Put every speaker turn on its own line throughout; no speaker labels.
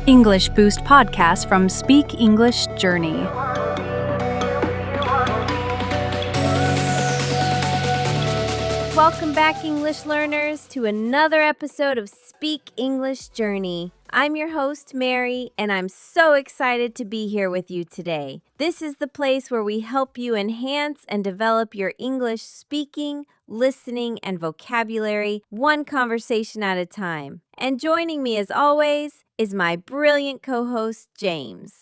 English Boost podcast from Speak English Journey.
Welcome back, English learners, to another episode of Speak English Journey. I'm your host, Mary, and I'm so excited to be here with you today. This is the place where we help you enhance and develop your English speaking, listening, and vocabulary, one conversation at a time. And joining me, as always, is my brilliant co-host, James.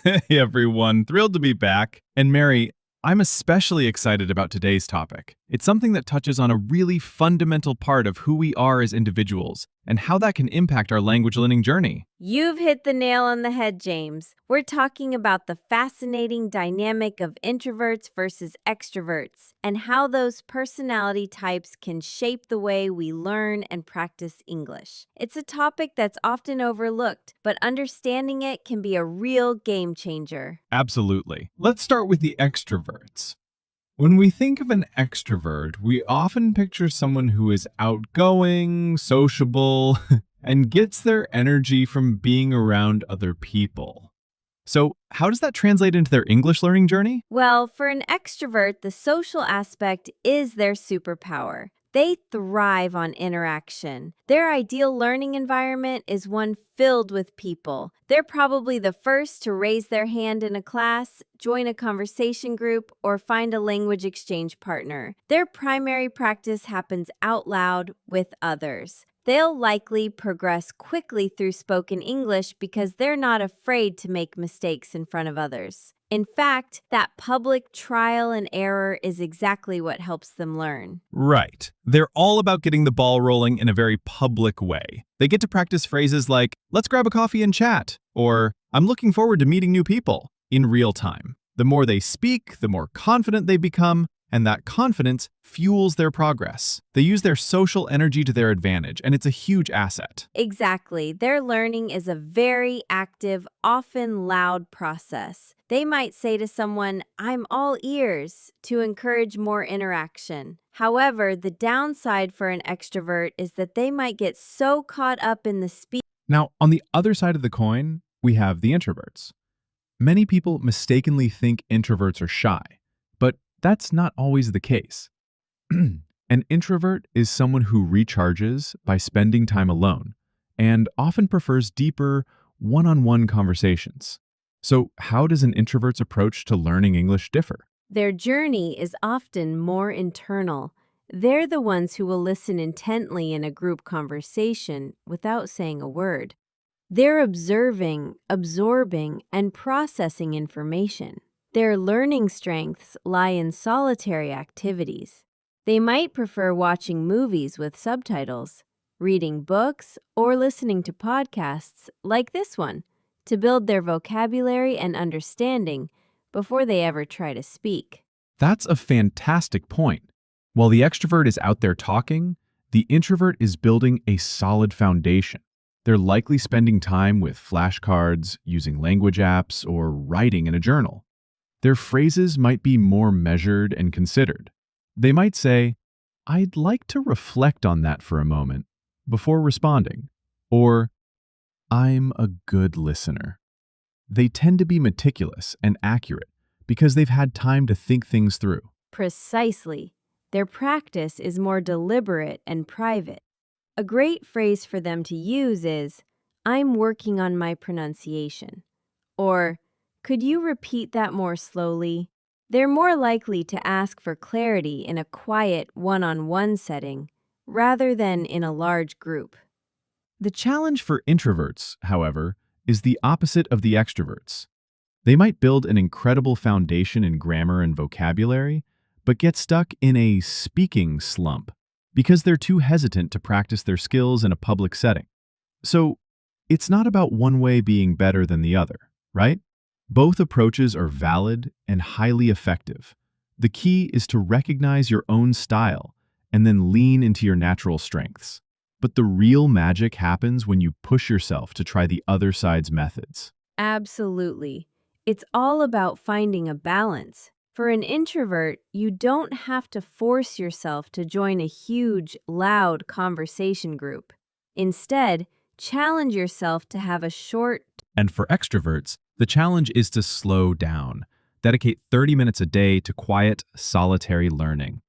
Hey everyone, thrilled to be back. And Mary, I'm especially excited about today's topic. It's something that touches on a really fundamental part of who we are as individuals and how that can impact our language learning journey.
You've hit the nail on the head, James. We're talking about the fascinating dynamic of introverts versus extroverts and how those personality types can shape the way we learn and practice English. It's a topic that's often overlooked, but understanding it can be a real game changer.
Absolutely. Let's start with the extroverts. When we think of an extrovert, we often picture someone who is outgoing, sociable, and gets their energy from being around other people. So, how does that translate into their English learning journey?
Well, for an extrovert, the social aspect is their superpower. They thrive on interaction. Their ideal learning environment is one filled with people. They're probably the first to raise their hand in a class, join a conversation group, or find a language exchange partner. Their primary practice happens out loud with others. They'll likely progress quickly through spoken English because they're not afraid to make mistakes in front of others. In fact, that public trial and error is exactly what helps them learn.
Right. They're all about getting the ball rolling in a very public way. They get to practice phrases like, let's grab a coffee and chat, or I'm looking forward to meeting new people, in real time. The more they speak, the more confident they become, and that confidence fuels their progress. They use their social energy to their advantage, and it's a huge asset.
Exactly. Their learning is a very active, often loud process. They might say to someone, I'm all ears, to encourage more interaction. However, the downside for an extrovert is that they might get so caught up in the speech.
Now, on the other side of the coin, we have the introverts. Many people mistakenly think introverts are shy, but that's not always the case. An introvert is someone who recharges by spending time alone and often prefers deeper, one-on-one conversations. So how does an introvert's approach to learning English differ?
Their journey is often more internal. They're the ones who will listen intently in a group conversation without saying a word. They're observing, absorbing, and processing information. Their learning strengths lie in solitary activities. They might prefer watching movies with subtitles, reading books, or listening to podcasts like this one to build their vocabulary and understanding before they ever try to speak.
That's a fantastic point. While the extrovert is out there talking, the introvert is building a solid foundation. They're likely spending time with flashcards, using language apps, or writing in a journal. Their phrases might be more measured and considered. They might say, I'd like to reflect on that for a moment before responding, or I'm a good listener. They tend to be meticulous and accurate because they've had time to think things through.
Precisely. Their practice is more deliberate and private. A great phrase for them to use is, I'm working on my pronunciation, or could you repeat that more slowly? They're more likely to ask for clarity in a quiet, one-on-one setting rather than in a large group.
The challenge for introverts, however, is the opposite of the extroverts. They might build an incredible foundation in grammar and vocabulary, but get stuck in a speaking slump because they're too hesitant to practice their skills in a public setting. So, it's not about one way being better than the other, right? Both approaches are valid and highly effective. The key is to recognize your own style and then lean into your natural strengths. But the real magic happens when you push yourself to try the other side's methods.
Absolutely. It's all about finding a balance. For an introvert, you don't have to force yourself to join a huge, loud conversation group. Instead, challenge yourself to have a short,
And for extroverts, the challenge is to slow down. Dedicate 30 minutes a day to quiet, solitary learning.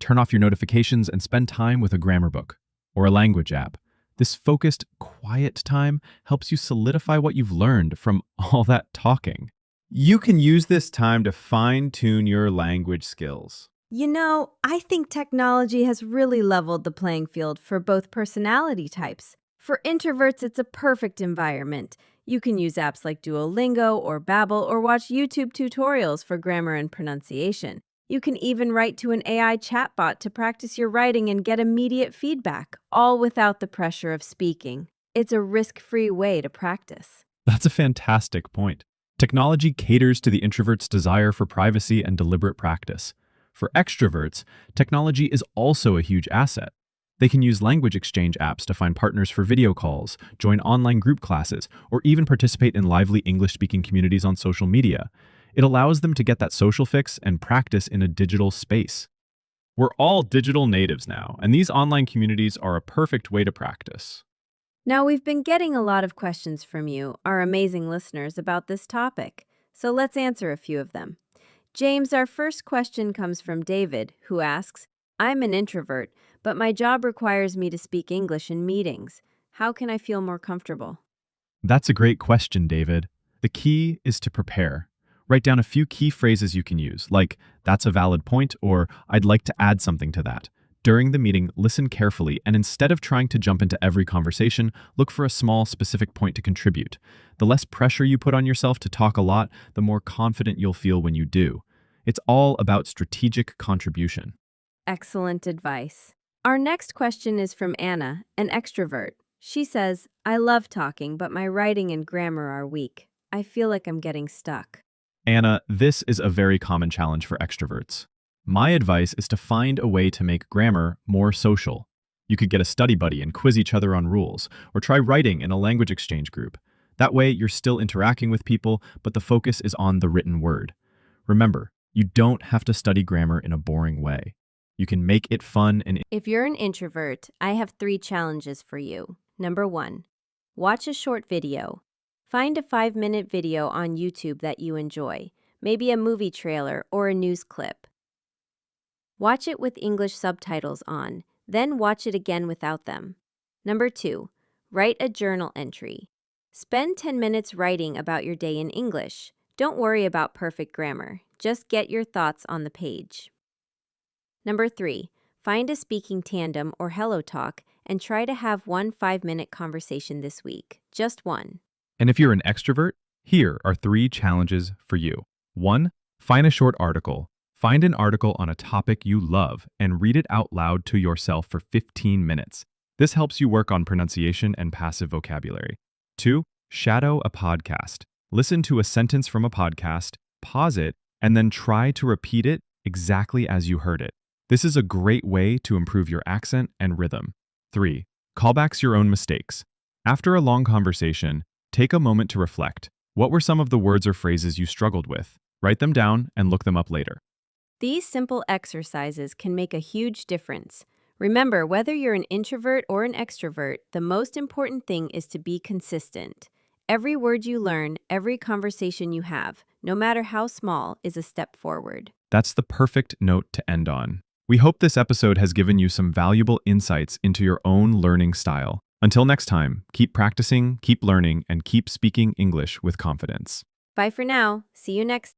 Turn off your notifications and spend time with a grammar book or a language app. This focused, quiet time helps you solidify what you've learned from all that talking. You can use this time to fine-tune your language skills.
I think technology has really leveled the playing field for both personality types. For introverts, it's a perfect environment. You can use apps like Duolingo or Babbel or watch YouTube tutorials for grammar and pronunciation. You can even write to an AI chatbot to practice your writing and get immediate feedback, all without the pressure of speaking. It's a risk-free way to practice.
That's a fantastic point. Technology caters to the introvert's desire for privacy and deliberate practice. For extroverts, technology is also a huge asset. They can use language exchange apps to find partners for video calls, join online group classes, or even participate in lively English-speaking communities on social media. It allows them to get that social fix and practice in a digital space. We're all digital natives now, and these online communities are a perfect way to practice.
Now, we've been getting a lot of questions from you, our amazing listeners, about this topic, so let's answer a few of them. James, our first question comes from David, who asks, I'm an introvert, but my job requires me to speak English in meetings. How can I feel more comfortable?
That's a great question, David. The key is to prepare. Write down a few key phrases you can use, like, that's a valid point, or I'd like to add something to that. During the meeting, listen carefully, and instead of trying to jump into every conversation, look for a small, specific point to contribute. The less pressure you put on yourself to talk a lot, the more confident you'll feel when you do. It's all about strategic contribution.
Excellent advice. Our next question is from Anna, an extrovert. She says, I love talking, but my writing and grammar are weak. I feel like I'm getting stuck.
Anna, this is a very common challenge for extroverts. My advice is to find a way to make grammar more social. You could get a study buddy and quiz each other on rules, or try writing in a language exchange group. That way, you're still interacting with people, but the focus is on the written word. Remember, you don't have to study grammar in a boring way. You can make it fun and...
If you're an introvert, I have 3 challenges for you. Number 1, watch a short video. Find a 5-minute video on YouTube that you enjoy, maybe a movie trailer or a news clip. Watch it with English subtitles on, then watch it again without them. Number 2, write a journal entry. Spend 10 minutes writing about your day in English. Don't worry about perfect grammar. Just get your thoughts on the page. Number 3, find a speaking tandem or Hello Talk and try to have one 5-minute conversation this week. Just one.
And if you're an extrovert, here are 3 challenges for you. 1, find a short article. Find an article on a topic you love and read it out loud to yourself for 15 minutes. This helps you work on pronunciation and passive vocabulary. 2, shadow a podcast. Listen to a sentence from a podcast, pause it, and then try to repeat it exactly as you heard it. This is a great way to improve your accent and rhythm. 3, callbacks your own mistakes. After a long conversation, take a moment to reflect. What were some of the words or phrases you struggled with? Write them down and look them up later.
These simple exercises can make a huge difference. Remember, whether you're an introvert or an extrovert, the most important thing is to be consistent. Every word you learn, every conversation you have, no matter how small, is a step forward.
That's the perfect note to end on. We hope this episode has given you some valuable insights into your own learning style. Until next time, keep practicing, keep learning, and keep speaking English with confidence.
Bye for now. See you next